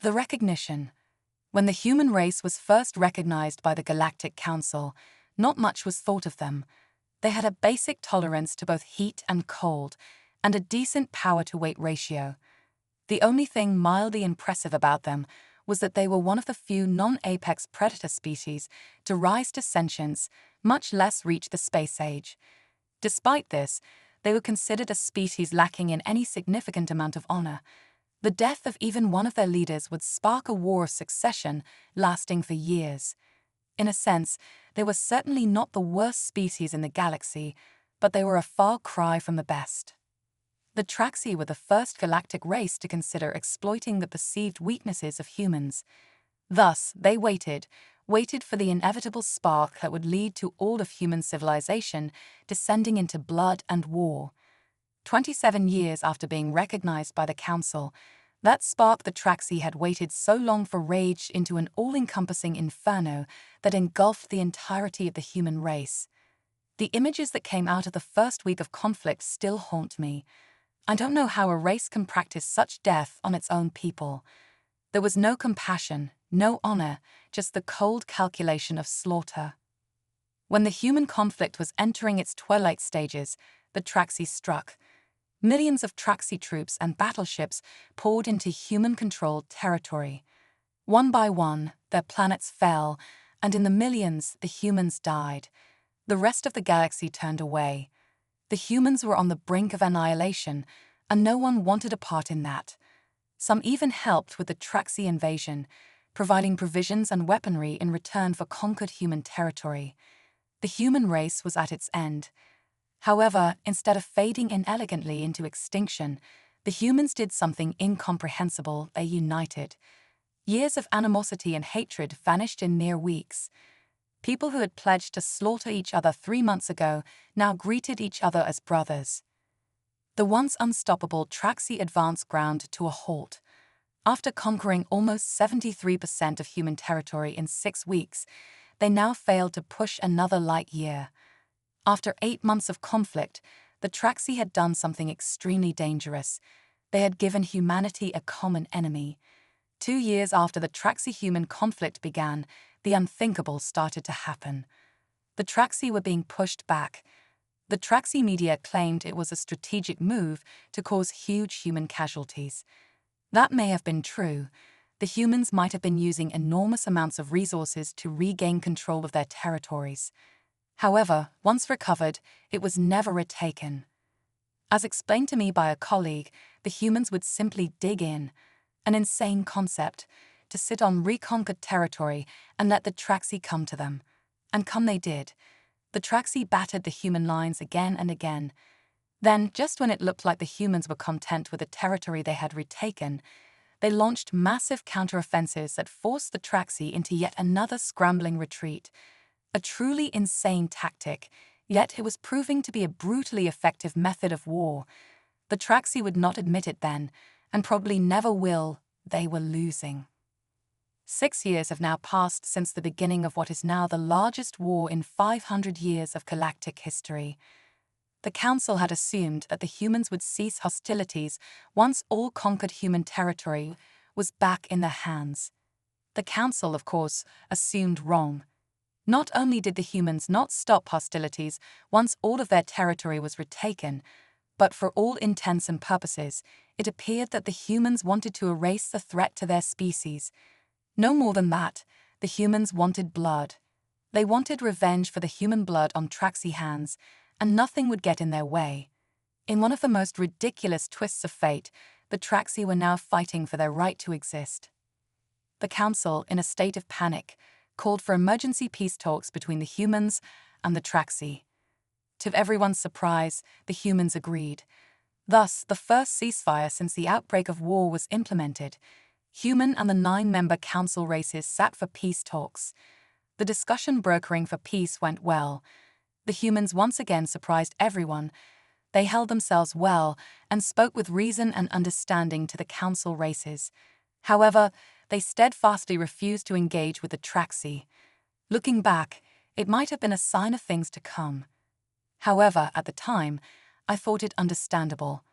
The recognition. When the human race was first recognized by the Galactic Council, not much was thought of them. They had a basic tolerance to both heat and cold, and a decent power-to-weight ratio. The only thing mildly impressive about them was that they were one of the few non-apex predator species to rise to sentience, much less reach the space age. Despite this, they were considered a species lacking in any significant amount of honor. The death of even one of their leaders would spark a war of succession lasting for years. In a sense, they were certainly not the worst species in the galaxy, but they were a far cry from the best. The Traxi were the first galactic race to consider exploiting the perceived weaknesses of humans. Thus, they waited for the inevitable spark that would lead to all of human civilization descending into blood and war. 27 years after being recognized by the Council, that spark the Traxi had waited so long for raged into an all-encompassing inferno that engulfed the entirety of the human race. The images that came out of the first week of conflict still haunt me. I don't know how a race can practice such death on its own people. There was no compassion, no honor, just the cold calculation of slaughter. When the human conflict was entering its twilight stages, the Traxi struck. Millions of Traxi troops and battleships poured into human-controlled territory. One by one, their planets fell, and in the millions, the humans died. The rest of the galaxy turned away. The humans were on the brink of annihilation, and no one wanted a part in that. Some even helped with the Traxi invasion, providing provisions and weaponry in return for conquered human territory. The human race was at its end. However, instead of fading inelegantly into extinction, the humans did something incomprehensible. They united. Years of animosity and hatred vanished in mere weeks. People who had pledged to slaughter each other 3 months ago now greeted each other as brothers. The once unstoppable Traxi advanced ground to a halt. After conquering almost 73% of human territory in 6 weeks, they now failed to push another light year. After 8 months of conflict, the Traxi had done something extremely dangerous. They had given humanity a common enemy. 2 years after the Traxi-human conflict began, the unthinkable started to happen. The Traxi were being pushed back. The Traxi media claimed it was a strategic move to cause huge human casualties. That may have been true. The humans might have been using enormous amounts of resources to regain control of their territories. However, once recovered, it was never retaken. As explained to me by a colleague, the humans would simply dig in, an insane concept, to sit on reconquered territory and let the Traxi come to them. And come they did. The Traxi battered the human lines again and again. Then, just when it looked like the humans were content with the territory they had retaken, they launched massive counteroffensives that forced the Traxi into yet another scrambling retreat. A truly insane tactic, yet it was proving to be a brutally effective method of war. The Traxi would not admit it then, and probably never will. They were losing. 6 years have now passed since the beginning of what is now the largest war in 500 years of galactic history. The Council had assumed that the humans would cease hostilities once all conquered human territory was back in their hands. The Council, of course, assumed wrong. Not only did the humans not stop hostilities once all of their territory was retaken, but for all intents and purposes, it appeared that the humans wanted to erase the threat to their species. No more than that, the humans wanted blood. They wanted revenge for the human blood on Traxi hands, and nothing would get in their way. In one of the most ridiculous twists of fate, the Traxi were now fighting for their right to exist. The Council, in a state of panic, called for emergency peace talks between the humans and the Traxi. To everyone's surprise, the humans agreed. Thus, the first ceasefire since the outbreak of war was implemented. Human and the 9-member council races sat for peace talks. The discussion brokering for peace went well. The humans once again surprised everyone. They held themselves well and spoke with reason and understanding to the council races. However, they steadfastly refused to engage with the Traxi. Looking back, it might have been a sign of things to come. However, at the time, I thought it understandable.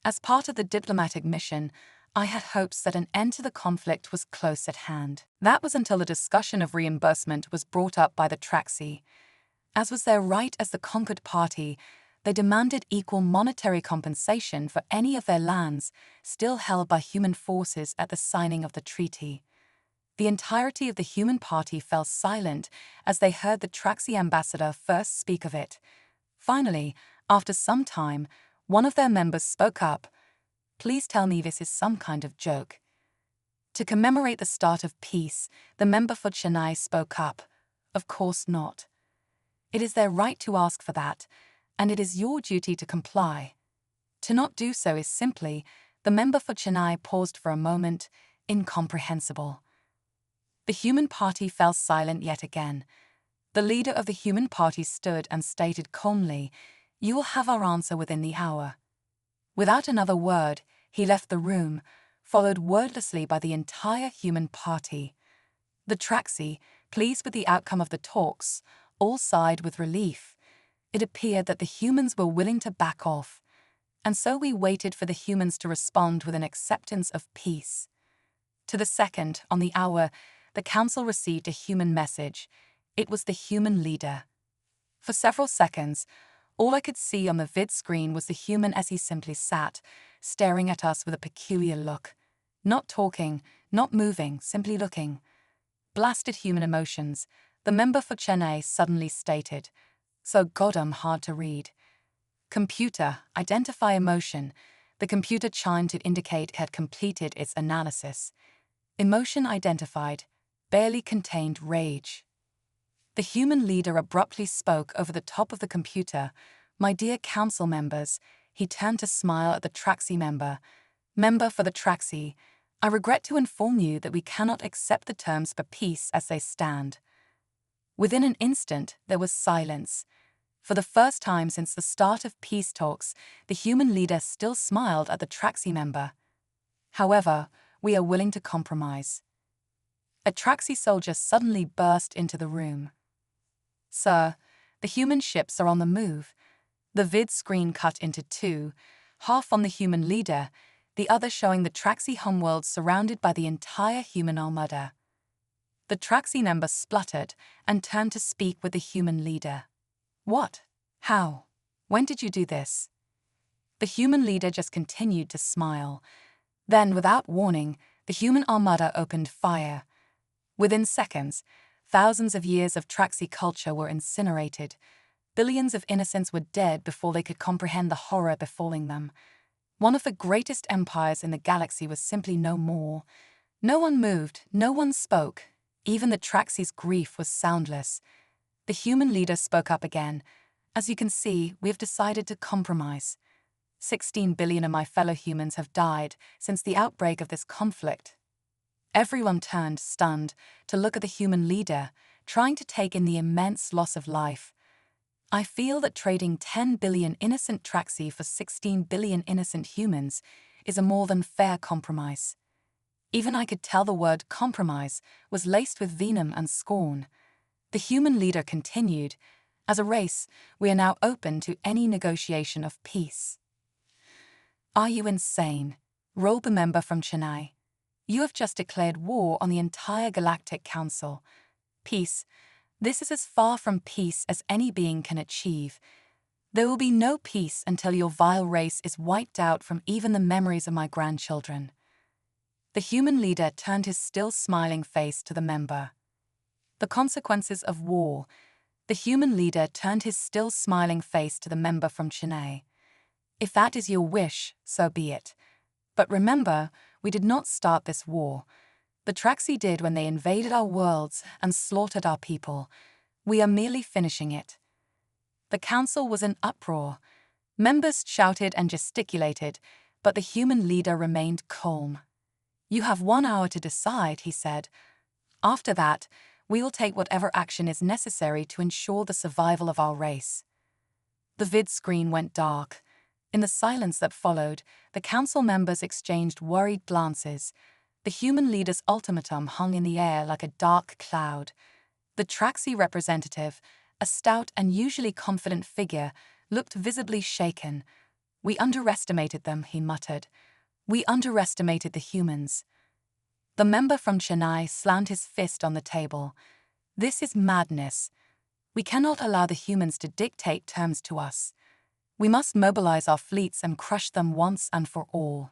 As part of the diplomatic mission, I had hopes that an end to the conflict was close at hand. That was until the discussion of reimbursement was brought up by the Traxi. As was their right as the conquered party, they demanded equal monetary compensation for any of their lands still held by human forces at the signing of the treaty. The entirety of the human party fell silent as they heard the Traxi ambassador first speak of it. Finally, after some time, one of their members spoke up. "Please tell me this is some kind of joke." To commemorate the start of peace, the member for Chennai spoke up. "Of course not. It is their right to ask for that, and it is your duty to comply. To not do so is simply," the member for Chennai paused for a moment, "incomprehensible." The human party fell silent yet again. The leader of the human party stood and stated calmly, "You will have our answer within the hour." Without another word, he left the room, followed wordlessly by the entire human party. The Traxi, pleased with the outcome of the talks, all sighed with relief. It appeared that the humans were willing to back off, and so we waited for the humans to respond with an acceptance of peace. To the second, on the hour, the council received a human message. It was the human leader. For several seconds, all I could see on the vid screen was the human as he simply sat, staring at us with a peculiar look. Not talking, not moving, simply looking. Blasted human emotions, the member for Chennai suddenly stated, so goddamn hard to read. "Computer, identify emotion." The computer chimed to indicate it had completed its analysis. Emotion identified, barely contained rage. The human leader abruptly spoke over the top of the computer. "My dear council members," he turned to smile at the Traxi member. "Member for the Traxi, I regret to inform you that we cannot accept the terms for peace as they stand." Within an instant, there was silence. For the first time since the start of peace talks, the human leader still smiled at the Traxi member. "However, we are willing to compromise." A Traxi soldier suddenly burst into the room. "Sir, the human ships are on the move." The vid screen cut into two, half on the human leader, the other showing the Traxi homeworld surrounded by the entire human armada. The Traxi member spluttered and turned to speak with the human leader. "What? How? When did you do this?" The human leader just continued to smile. Then, without warning, the human armada opened fire. Within seconds, thousands of years of Traxi culture were incinerated. Billions of innocents were dead before they could comprehend the horror befalling them. One of the greatest empires in the galaxy was simply no more. No one moved, no one spoke. Even the Traxi's grief was soundless. The human leader spoke up again. "As you can see, we have decided to compromise. 16 billion of my fellow humans have died since the outbreak of this conflict." Everyone turned, stunned, to look at the human leader, trying to take in the immense loss of life. "I feel that trading 10 billion innocent Traxi for 16 billion innocent humans is a more than fair compromise." Even I could tell the word compromise was laced with venom and scorn. The human leader continued, "As a race, we are now open to any negotiation of peace." "Are you insane?" roared the member from Chennai. "You have just declared war on the entire Galactic Council. Peace? This is as far from peace as any being can achieve. There will be no peace until your vile race is wiped out from even the memories of my grandchildren." The human leader turned his still smiling face to the member. "The consequences of war." The human leader turned his still smiling face to the member from Chennai. "If that is your wish, so be it. But remember, we did not start this war. The Traxi did when they invaded our worlds and slaughtered our people. We are merely finishing it." The council was in uproar. Members shouted and gesticulated, but the human leader remained calm. "You have 1 hour to decide," he said. "After that, we will take whatever action is necessary to ensure the survival of our race." The vid screen went dark. In the silence that followed, the council members exchanged worried glances. The human leader's ultimatum hung in the air like a dark cloud. The Traxi representative, a stout and usually confident figure, looked visibly shaken. "We underestimated them," he muttered. We underestimated the humans. The member from Chennai slammed his fist on the table. This is madness. We cannot allow the humans to dictate terms to us. We must mobilize our fleets and crush them once and for all.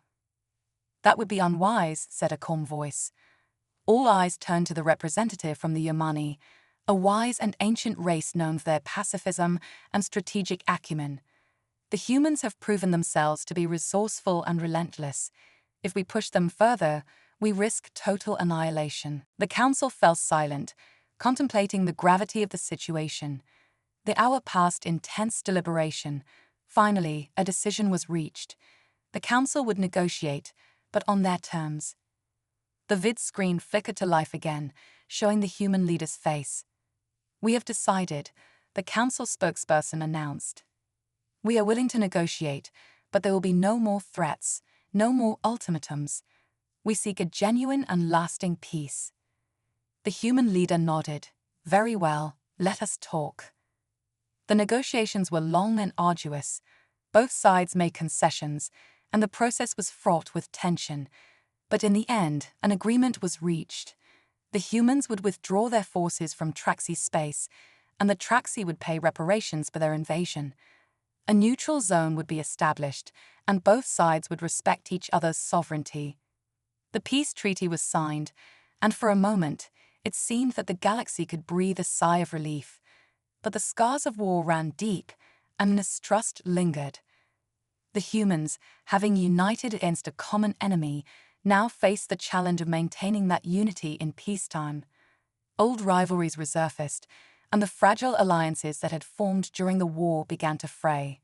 That would be unwise, said a calm voice. All eyes turned to the representative from the Yamani, a wise and ancient race known for their pacifism and strategic acumen. The humans have proven themselves to be resourceful and relentless. If we push them further, we risk total annihilation. The council fell silent, contemplating the gravity of the situation. The hour passed in tense deliberation. Finally, a decision was reached. The council would negotiate, but on their terms. The vid screen flickered to life again, showing the human leader's face. We have decided, the council spokesperson announced. We are willing to negotiate, but there will be no more threats, no more ultimatums. We seek a genuine and lasting peace. The human leader nodded. Very well, let us talk. The negotiations were long and arduous. Both sides made concessions, and the process was fraught with tension. But in the end, an agreement was reached. The humans would withdraw their forces from Traxi space, and the Traxi would pay reparations for their invasion. A neutral zone would be established, and both sides would respect each other's sovereignty. The peace treaty was signed, and for a moment, it seemed that the galaxy could breathe a sigh of relief. But the scars of war ran deep, and mistrust lingered. The humans, having united against a common enemy, now faced the challenge of maintaining that unity in peacetime. Old rivalries resurfaced, and the fragile alliances that had formed during the war began to fray.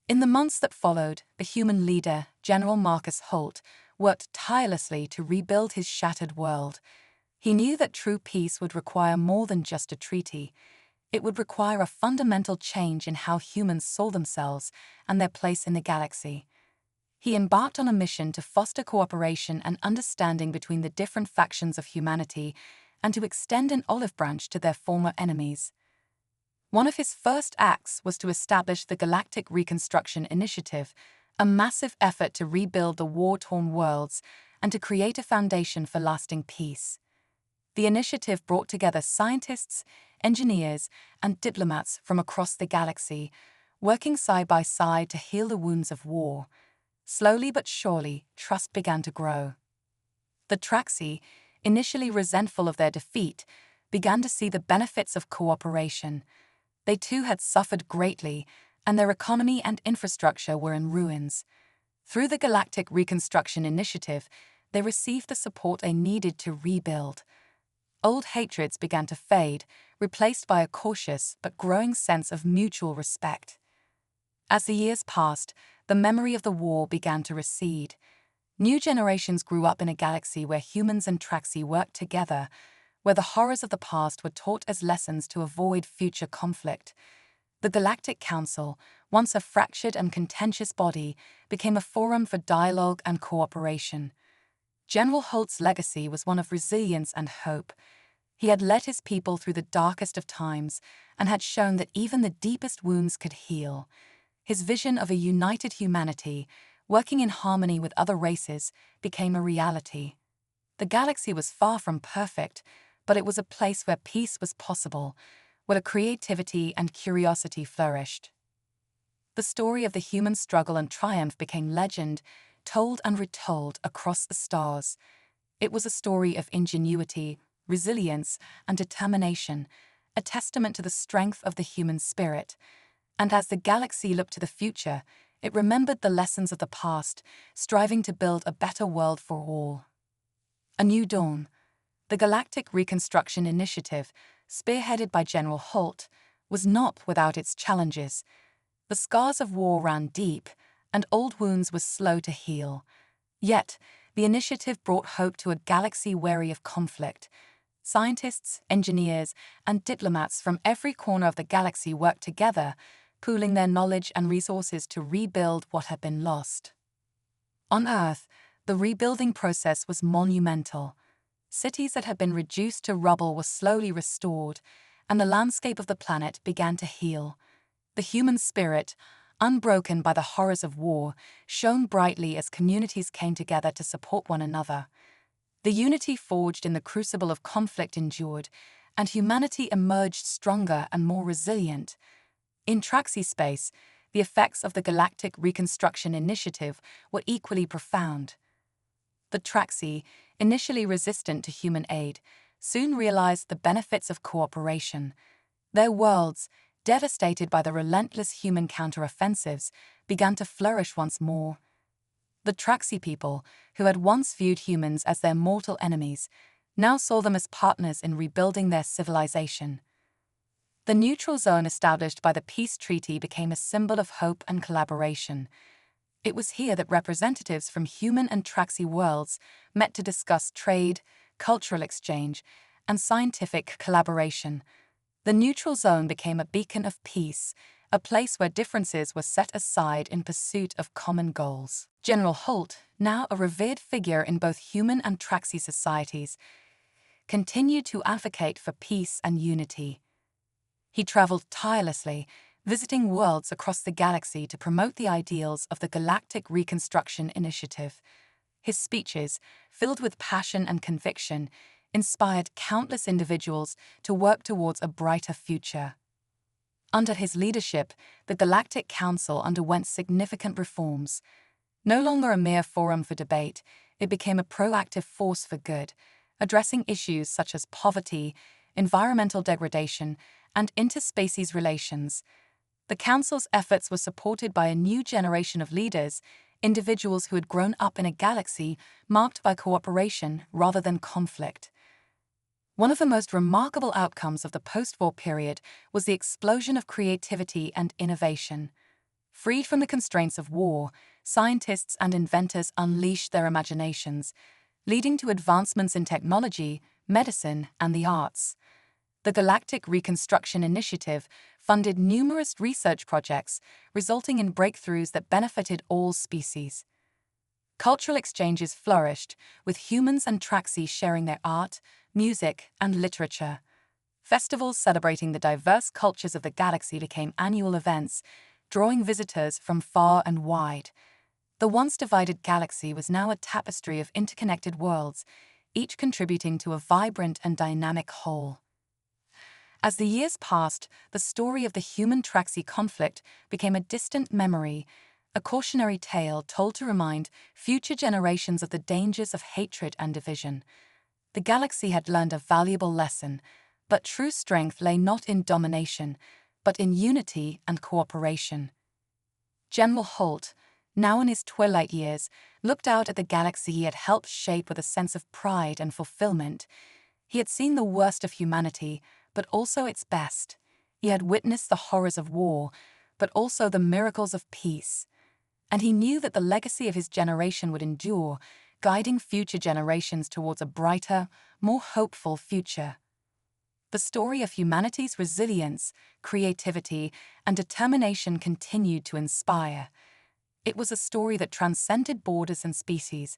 In the months that followed, the human leader, General Marcus Holt, worked tirelessly to rebuild his shattered world. He knew that true peace would require more than just a treaty. It would require a fundamental change in how humans saw themselves and their place in the galaxy. He embarked on a mission to foster cooperation and understanding between the different factions of humanity and to extend an olive branch to their former enemies. One of his first acts was to establish the Galactic Reconstruction Initiative, a massive effort to rebuild the war-torn worlds and to create a foundation for lasting peace. The initiative brought together scientists, engineers, and diplomats from across the galaxy, working side by side to heal the wounds of war. Slowly but surely, trust began to grow. The Traxi, initially resentful of their defeat, began to see the benefits of cooperation. They too had suffered greatly, and their economy and infrastructure were in ruins. Through the Galactic Reconstruction Initiative, they received the support they needed to rebuild. Old hatreds began to fade, replaced by a cautious but growing sense of mutual respect. As the years passed, the memory of the war began to recede. New generations grew up in a galaxy where humans and Traxi worked together, where the horrors of the past were taught as lessons to avoid future conflict. The Galactic Council, once a fractured and contentious body, became a forum for dialogue and cooperation. General Holt's legacy was one of resilience and hope. He had led his people through the darkest of times and had shown that even the deepest wounds could heal. His vision of a united humanity, working in harmony with other races, became a reality. The galaxy was far from perfect, but it was a place where peace was possible, where creativity and curiosity flourished. The story of the human struggle and triumph became legend, told and retold across the stars. It was a story of ingenuity, resilience, and determination, a testament to the strength of the human spirit. And as the galaxy looked to the future, it remembered the lessons of the past, striving to build a better world for all. A new dawn. The Galactic Reconstruction Initiative, spearheaded by General Holt, was not without its challenges. The scars of war ran deep, and old wounds were slow to heal. Yet, the initiative brought hope to a galaxy wary of conflict. Scientists, engineers, and diplomats from every corner of the galaxy worked together, pooling their knowledge and resources to rebuild what had been lost. On Earth, the rebuilding process was monumental. Cities that had been reduced to rubble were slowly restored, and the landscape of the planet began to heal. The human spirit, unbroken by the horrors of war, shone brightly as communities came together to support one another. The unity forged in the crucible of conflict endured, and humanity emerged stronger and more resilient. In Traxi space, the effects of the Galactic Reconstruction Initiative were equally profound. The Traxi, initially resistant to human aid, soon realized the benefits of cooperation. Their worlds, devastated by the relentless human counteroffensives, began to flourish once more. The Traxi people, who had once viewed humans as their mortal enemies, now saw them as partners in rebuilding their civilization. The neutral zone established by the peace treaty became a symbol of hope and collaboration. It was here that representatives from human and Traxi worlds met to discuss trade, cultural exchange, and scientific collaboration. The neutral zone became a beacon of peace, a place where differences were set aside in pursuit of common goals. General Holt, now a revered figure in both human and Traxi societies, continued to advocate for peace and unity. He traveled tirelessly, visiting worlds across the galaxy to promote the ideals of the Galactic Reconstruction Initiative. His speeches, filled with passion and conviction, inspired countless individuals to work towards a brighter future. Under his leadership, the Galactic Council underwent significant reforms. No longer a mere forum for debate, it became a proactive force for good, addressing issues such as poverty, environmental degradation, and interspecies relations. The Council's efforts were supported by a new generation of leaders, individuals who had grown up in a galaxy marked by cooperation rather than conflict. One of the most remarkable outcomes of the post-war period was the explosion of creativity and innovation. Freed from the constraints of war, scientists and inventors unleashed their imaginations, leading to advancements in technology, medicine, and the arts. The Galactic Reconstruction Initiative funded numerous research projects, resulting in breakthroughs that benefited all species. Cultural exchanges flourished, with humans and Traxi sharing their art, music, and literature. Festivals celebrating the diverse cultures of the galaxy became annual events, drawing visitors from far and wide. The once divided galaxy was now a tapestry of interconnected worlds, each contributing to a vibrant and dynamic whole. As the years passed, the story of the human-Traxi conflict became a distant memory, a cautionary tale told to remind future generations of the dangers of hatred and division. The galaxy had learned a valuable lesson, but true strength lay not in domination, but in unity and cooperation. General Holt, now in his twilight years, looked out at the galaxy he had helped shape with a sense of pride and fulfillment. He had seen the worst of humanity, but also its best. He had witnessed the horrors of war, but also the miracles of peace. And he knew that the legacy of his generation would endure, guiding future generations towards a brighter, more hopeful future. The story of humanity's resilience, creativity, and determination continued to inspire. It was a story that transcended borders and species,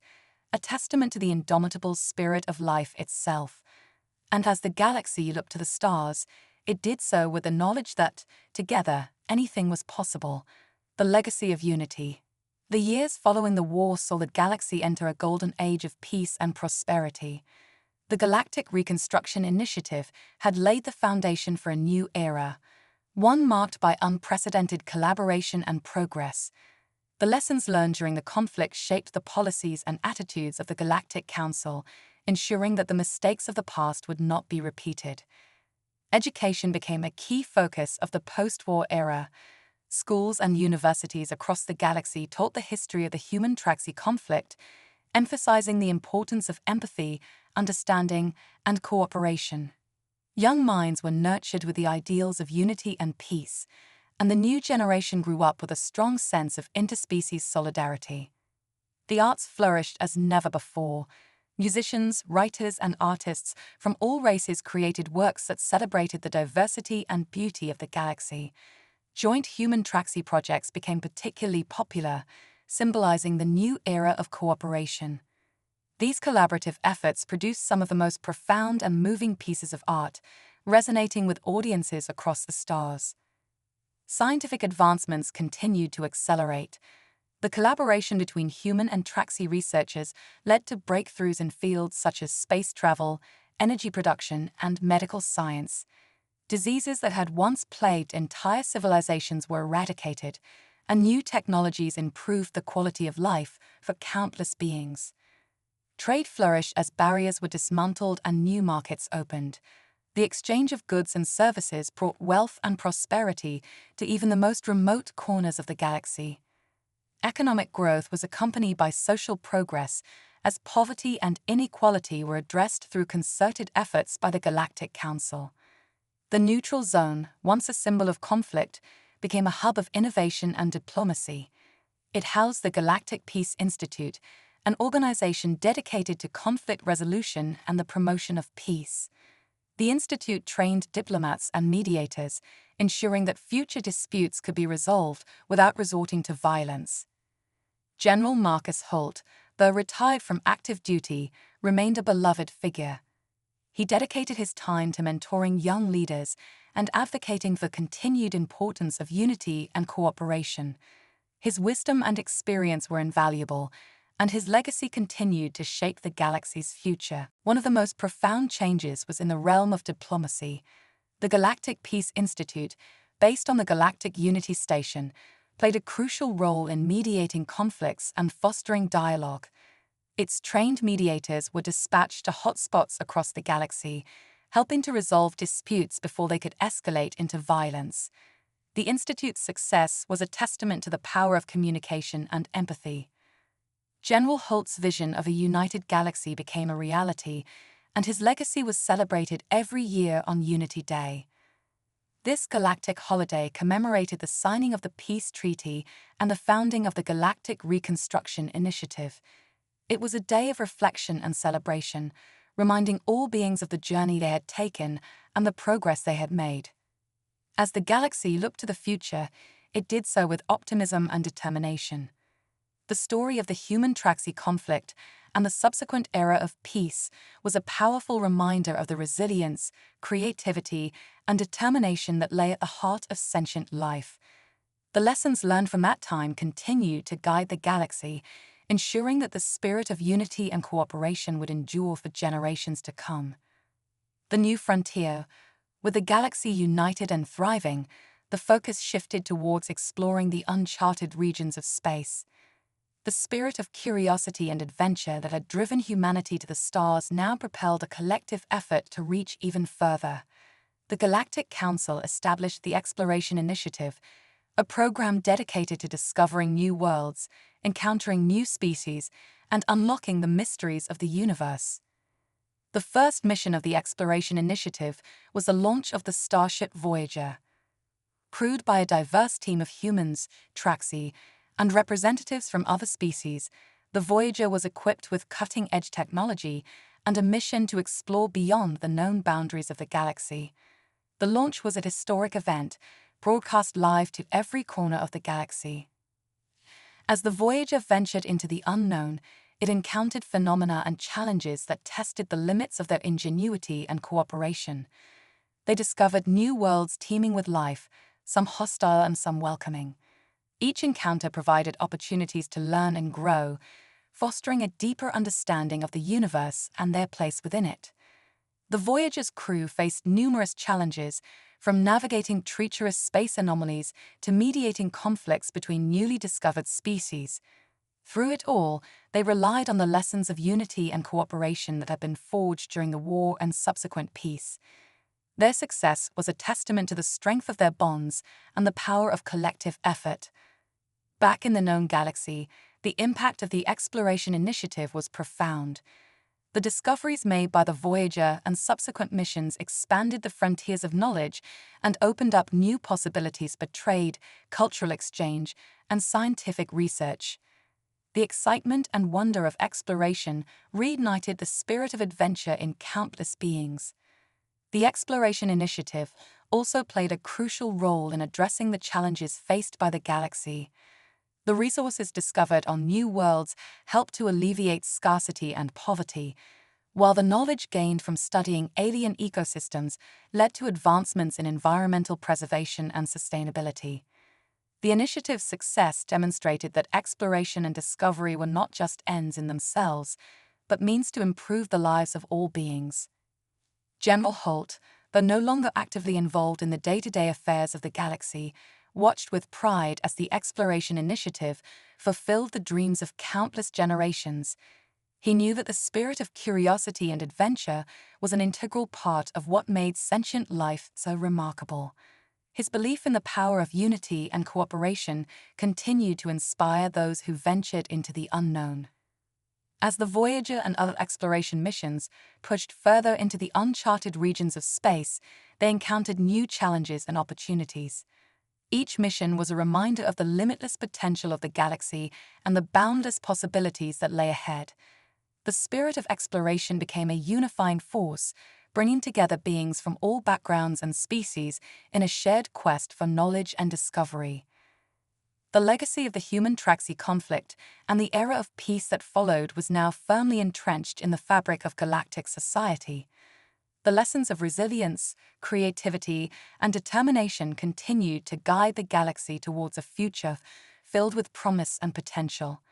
a testament to the indomitable spirit of life itself. And as the galaxy looked to the stars, it did so with the knowledge that, together, anything was possible. The legacy of unity. The years following the war saw the galaxy enter a golden age of peace and prosperity. The Galactic Reconstruction Initiative had laid the foundation for a new era, one marked by unprecedented collaboration and progress. The lessons learned during the conflict shaped the policies and attitudes of the Galactic Council, ensuring that the mistakes of the past would not be repeated. Education became a key focus of the post-war era. Schools and universities across the galaxy taught the history of the human-Traxi conflict, emphasizing the importance of empathy, understanding, and cooperation. Young minds were nurtured with the ideals of unity and peace, and the new generation grew up with a strong sense of interspecies solidarity. The arts flourished as never before. Musicians, writers, and artists from all races created works that celebrated the diversity and beauty of the galaxy. Joint human-Traxi projects became particularly popular, symbolizing the new era of cooperation. These collaborative efforts produced some of the most profound and moving pieces of art, resonating with audiences across the stars. Scientific advancements continued to accelerate. The collaboration between human and Traxi researchers led to breakthroughs in fields such as space travel, energy production, and medical science. Diseases that had once plagued entire civilizations were eradicated, and new technologies improved the quality of life for countless beings. Trade flourished as barriers were dismantled and new markets opened. The exchange of goods and services brought wealth and prosperity to even the most remote corners of the galaxy. Economic growth was accompanied by social progress, as poverty and inequality were addressed through concerted efforts by the Galactic Council. The neutral zone, once a symbol of conflict, became a hub of innovation and diplomacy. It housed the Galactic Peace Institute, an organization dedicated to conflict resolution and the promotion of peace. The institute trained diplomats and mediators, ensuring that future disputes could be resolved without resorting to violence. General Marcus Holt, though retired from active duty, remained a beloved figure. He dedicated his time to mentoring young leaders and advocating for continued importance of unity and cooperation. His wisdom and experience were invaluable, and his legacy continued to shape the galaxy's future. One of the most profound changes was in the realm of diplomacy. The Galactic Peace Institute, based on the Galactic Unity Station, played a crucial role in mediating conflicts and fostering dialogue. Its trained mediators were dispatched to hotspots across the galaxy, helping to resolve disputes before they could escalate into violence. The Institute's success was a testament to the power of communication and empathy. General Holt's vision of a united galaxy became a reality, and his legacy was celebrated every year on Unity Day. This galactic holiday commemorated the signing of the Peace Treaty and the founding of the Galactic Reconstruction Initiative. It was a day of reflection and celebration, reminding all beings of the journey they had taken and the progress they had made. As the galaxy looked to the future, it did so with optimism and determination. The story of the human-Traxi conflict and the subsequent era of peace was a powerful reminder of the resilience, creativity, and determination that lay at the heart of sentient life. The lessons learned from that time continue to guide the galaxy, ensuring that the spirit of unity and cooperation would endure for generations to come. The new frontier. With the galaxy united and thriving, the focus shifted towards exploring the uncharted regions of space. The spirit of curiosity and adventure that had driven humanity to the stars now propelled a collective effort to reach even further. The Galactic Council established the Exploration Initiative, a program dedicated to discovering new worlds, encountering new species, and unlocking the mysteries of the universe. The first mission of the Exploration Initiative was the launch of the starship Voyager. Crewed by a diverse team of humans, Traxi, and representatives from other species, the Voyager was equipped with cutting-edge technology and a mission to explore beyond the known boundaries of the galaxy. The launch was a historic event, broadcast live to every corner of the galaxy. As the Voyager ventured into the unknown, it encountered phenomena and challenges that tested the limits of their ingenuity and cooperation. They discovered new worlds teeming with life, some hostile and some welcoming. Each encounter provided opportunities to learn and grow, fostering a deeper understanding of the universe and their place within it. The Voyager's crew faced numerous challenges, from navigating treacherous space anomalies to mediating conflicts between newly discovered species. Through it all, they relied on the lessons of unity and cooperation that had been forged during the war and subsequent peace. Their success was a testament to the strength of their bonds and the power of collective effort. Back in the known galaxy, the impact of the Exploration Initiative was profound. The discoveries made by the Voyager and subsequent missions expanded the frontiers of knowledge and opened up new possibilities for trade, cultural exchange, and scientific research. The excitement and wonder of exploration reignited the spirit of adventure in countless beings. The Exploration Initiative also played a crucial role in addressing the challenges faced by the galaxy. The resources discovered on new worlds helped to alleviate scarcity and poverty, while the knowledge gained from studying alien ecosystems led to advancements in environmental preservation and sustainability. The initiative's success demonstrated that exploration and discovery were not just ends in themselves, but means to improve the lives of all beings. General Holt, though no longer actively involved in the day-to-day affairs of the galaxy, watched with pride as the exploration initiative fulfilled the dreams of countless generations. He knew that the spirit of curiosity and adventure was an integral part of what made sentient life so remarkable. His belief in the power of unity and cooperation continued to inspire those who ventured into the unknown. As the Voyager and other exploration missions pushed further into the uncharted regions of space, they encountered new challenges and opportunities. Each mission was a reminder of the limitless potential of the galaxy and the boundless possibilities that lay ahead. The spirit of exploration became a unifying force, bringing together beings from all backgrounds and species in a shared quest for knowledge and discovery. The legacy of the human-Traxi conflict and the era of peace that followed was now firmly entrenched in the fabric of galactic society. The lessons of resilience, creativity, and determination continued to guide the galaxy towards a future filled with promise and potential.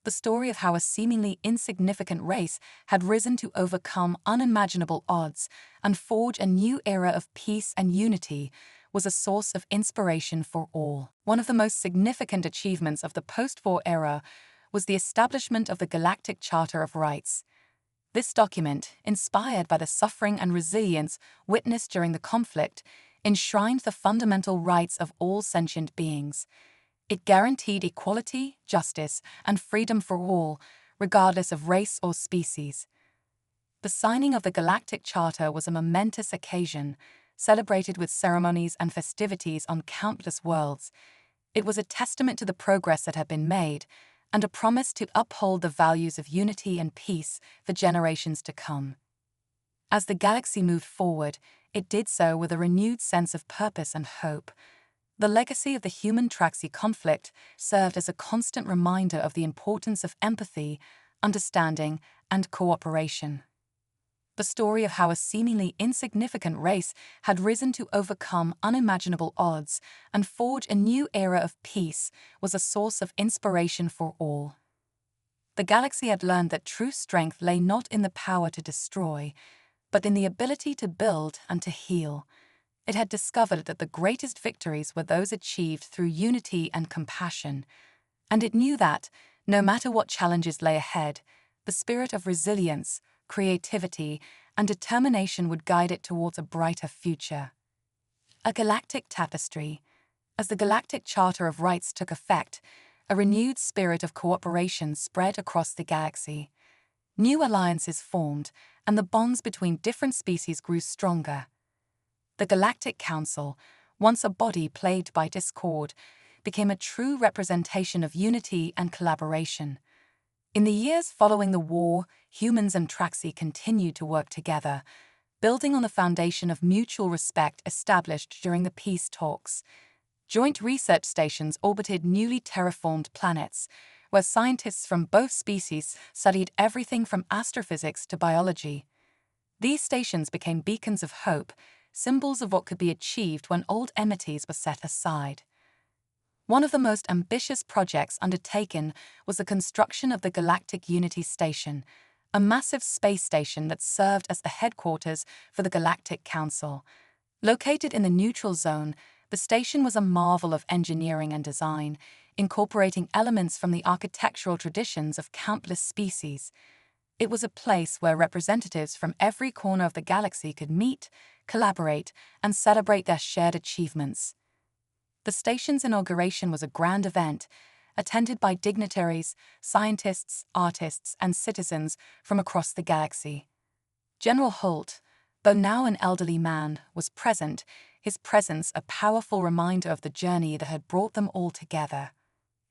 The story of how a seemingly insignificant race had risen to overcome unimaginable odds and forge a new era of peace and unity was a source of inspiration for all. One of the most significant achievements of the post-war era was the establishment of the Galactic Charter of Rights. This document, inspired by the suffering and resilience witnessed during the conflict, enshrined the fundamental rights of all sentient beings. It guaranteed equality, justice, and freedom for all, regardless of race or species. The signing of the Galactic Charter was a momentous occasion, celebrated with ceremonies and festivities on countless worlds. It was a testament to the progress that had been made, and a promise to uphold the values of unity and peace for generations to come. As the galaxy moved forward, it did so with a renewed sense of purpose and hope. The legacy of the human-Traxi conflict served as a constant reminder of the importance of empathy, understanding, and cooperation. The story of how a seemingly insignificant race had risen to overcome unimaginable odds and forge a new era of peace was a source of inspiration for all. The galaxy had learned that true strength lay not in the power to destroy, but in the ability to build and to heal. It had discovered that the greatest victories were those achieved through unity and compassion, and it knew that, no matter what challenges lay ahead, the spirit of resilience, creativity, and determination would guide it towards a brighter future. A galactic tapestry. As the Galactic Charter of Rights took effect, a renewed spirit of cooperation spread across the galaxy. New alliances formed, and the bonds between different species grew stronger. The Galactic Council, once a body plagued by discord, became a true representation of unity and collaboration. In the years following the war, humans and Traxi continued to work together, building on the foundation of mutual respect established during the peace talks. Joint research stations orbited newly terraformed planets, where scientists from both species studied everything from astrophysics to biology. These stations became beacons of hope, symbols of what could be achieved when old enmities were set aside. One of the most ambitious projects undertaken was the construction of the Galactic Unity Station, a massive space station that served as the headquarters for the Galactic Council. Located in the neutral zone, the station was a marvel of engineering and design, incorporating elements from the architectural traditions of countless species. It was a place where representatives from every corner of the galaxy could meet, collaborate, and celebrate their shared achievements. The station's inauguration was a grand event, attended by dignitaries, scientists, artists, and citizens from across the galaxy. General Holt, though now an elderly man, was present, his presence a powerful reminder of the journey that had brought them all together.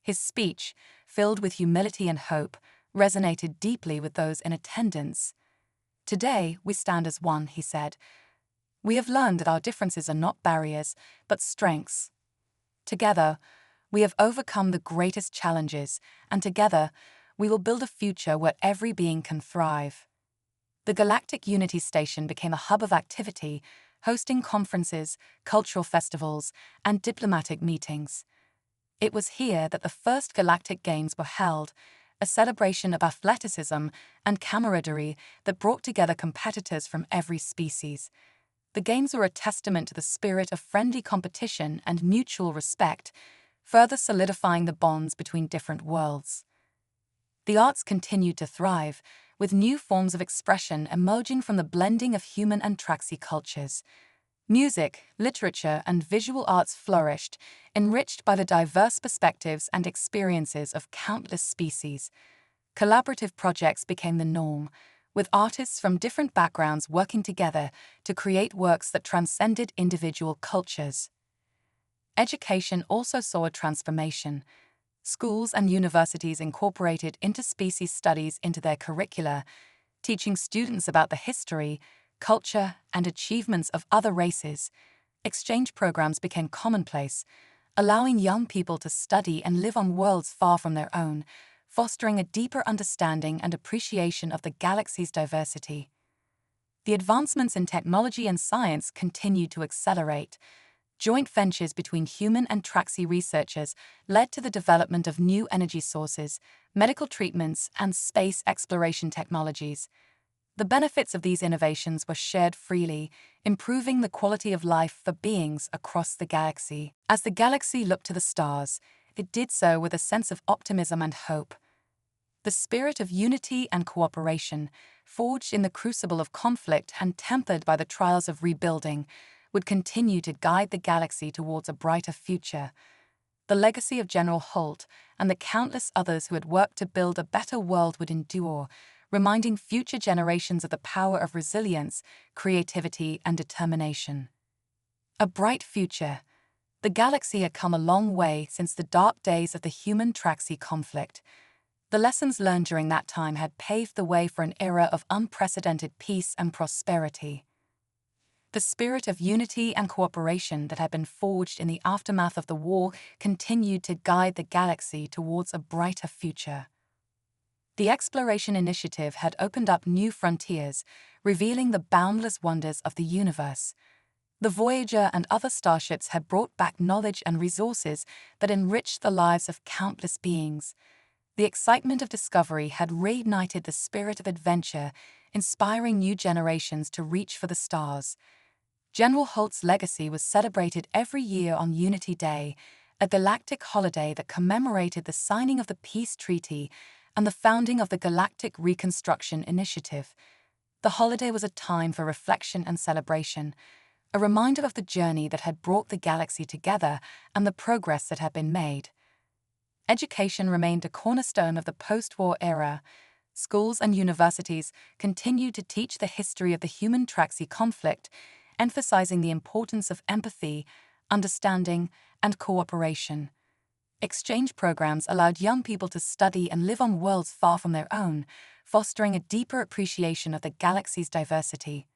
His speech, filled with humility and hope, resonated deeply with those in attendance. "Today, we stand as one," he said. "We have learned that our differences are not barriers, but strengths. Together, we have overcome the greatest challenges, and together, we will build a future where every being can thrive." The Galactic Unity Station became a hub of activity, hosting conferences, cultural festivals, and diplomatic meetings. It was here that the first Galactic Games were held, a celebration of athleticism and camaraderie that brought together competitors from every species. The Games were a testament to the spirit of friendly competition and mutual respect, further solidifying the bonds between different worlds. The arts continued to thrive, with new forms of expression emerging from the blending of human and Traxi cultures. Music, literature, and visual arts flourished, enriched by the diverse perspectives and experiences of countless species. Collaborative projects became the norm, with artists from different backgrounds working together to create works that transcended individual cultures. Education also saw a transformation. Schools and universities incorporated interspecies studies into their curricula, teaching students about the history, culture, and achievements of other races. Exchange programs became commonplace, allowing young people to study and live on worlds far from their own, fostering a deeper understanding and appreciation of the galaxy's diversity. The advancements in technology and science continued to accelerate. Joint ventures between human and Traxi researchers led to the development of new energy sources, medical treatments, and space exploration technologies. The benefits of these innovations were shared freely, improving the quality of life for beings across the galaxy. As the galaxy looked to the stars, it did so with a sense of optimism and hope. The spirit of unity and cooperation, forged in the crucible of conflict and tempered by the trials of rebuilding, would continue to guide the galaxy towards a brighter future. The legacy of General Holt and the countless others who had worked to build a better world would endure, reminding future generations of the power of resilience, creativity, and determination. A bright future. The galaxy had come a long way since the dark days of the human-Traxi conflict. The lessons learned during that time had paved the way for an era of unprecedented peace and prosperity. The spirit of unity and cooperation that had been forged in the aftermath of the war continued to guide the galaxy towards a brighter future. The Exploration Initiative had opened up new frontiers, revealing the boundless wonders of the universe. The Voyager and other starships had brought back knowledge and resources that enriched the lives of countless beings. The excitement of discovery had reignited the spirit of adventure, inspiring new generations to reach for the stars. General Holt's legacy was celebrated every year on Unity Day, a galactic holiday that commemorated the signing of the Peace Treaty and the founding of the Galactic Reconstruction Initiative. The holiday was a time for reflection and celebration, a reminder of the journey that had brought the galaxy together and the progress that had been made. Education remained a cornerstone of the post-war era. Schools and universities continued to teach the history of the human-Traxi conflict, emphasizing the importance of empathy, understanding, and cooperation. Exchange programs allowed young people to study and live on worlds far from their own, fostering a deeper appreciation of the galaxy's diversity.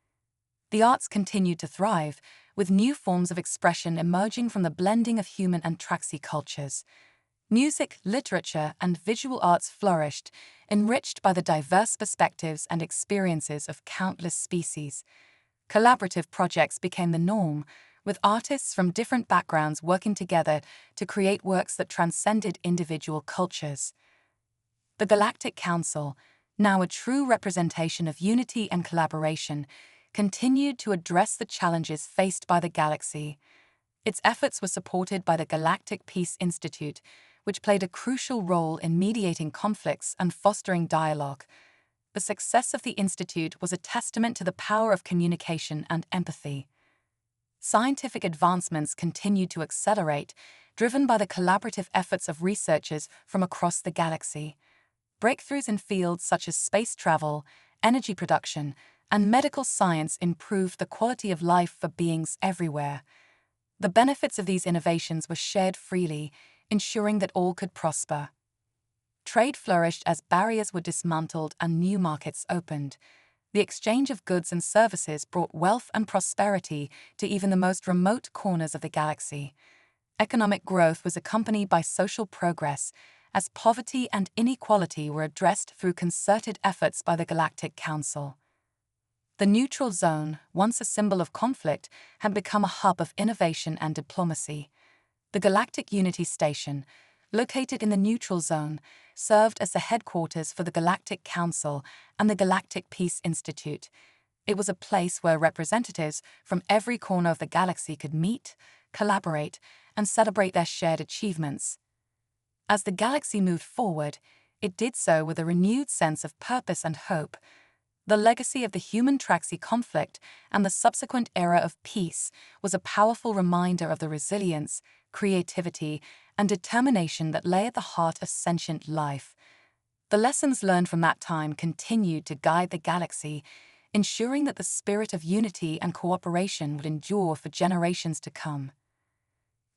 The arts continued to thrive, with new forms of expression emerging from the blending of human and Traxi cultures. Music, literature, and visual arts flourished, enriched by the diverse perspectives and experiences of countless species. Collaborative projects became the norm, with artists from different backgrounds working together to create works that transcended individual cultures. The Galactic Council, now a true representation of unity and collaboration, continued to address the challenges faced by the galaxy. Its efforts were supported by the Galactic Peace Institute, which played a crucial role in mediating conflicts and fostering dialogue. The success of the Institute was a testament to the power of communication and empathy. Scientific advancements continued to accelerate, driven by the collaborative efforts of researchers from across the galaxy. Breakthroughs in fields such as space travel, energy production, and medical science improved the quality of life for beings everywhere. The benefits of these innovations were shared freely, ensuring that all could prosper. Trade flourished as barriers were dismantled and new markets opened. The exchange of goods and services brought wealth and prosperity to even the most remote corners of the galaxy. Economic growth was accompanied by social progress, as poverty and inequality were addressed through concerted efforts by the Galactic Council. The neutral zone, once a symbol of conflict, had become a hub of innovation and diplomacy. The Galactic Unity Station, located in the neutral zone, served as the headquarters for the Galactic Council and the Galactic Peace Institute. It was a place where representatives from every corner of the galaxy could meet, collaborate, and celebrate their shared achievements. As the galaxy moved forward, it did so with a renewed sense of purpose and hope. The legacy of the human-Traxi conflict and the subsequent era of peace was a powerful reminder of the resilience, creativity, and determination that lay at the heart of sentient life. The lessons learned from that time continued to guide the galaxy, ensuring that the spirit of unity and cooperation would endure for generations to come.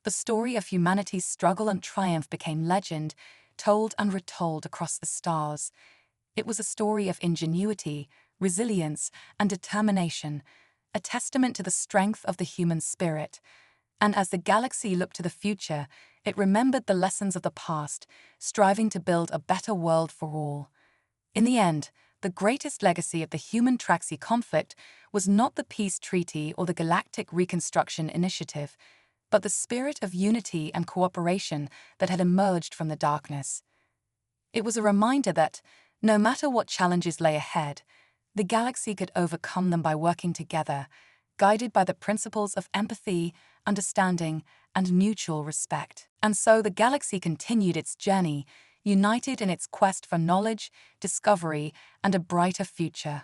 The story of humanity's struggle and triumph became legend, told and retold across the stars. It was a story of ingenuity, resilience, and determination, a testament to the strength of the human spirit. And as the galaxy looked to the future, it remembered the lessons of the past, striving to build a better world for all. In the end, the greatest legacy of the human-Traxi conflict was not the peace treaty or the Galactic Reconstruction Initiative, but the spirit of unity and cooperation that had emerged from the darkness. It was a reminder that, no matter what challenges lay ahead, the galaxy could overcome them by working together, guided by the principles of empathy, understanding, and mutual respect. And so the galaxy continued its journey, united in its quest for knowledge, discovery, and a brighter future.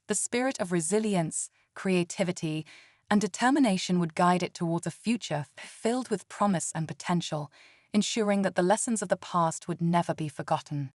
The spirit of resilience, creativity, and determination would guide it towards a future filled with promise and potential, ensuring that the lessons of the past would never be forgotten.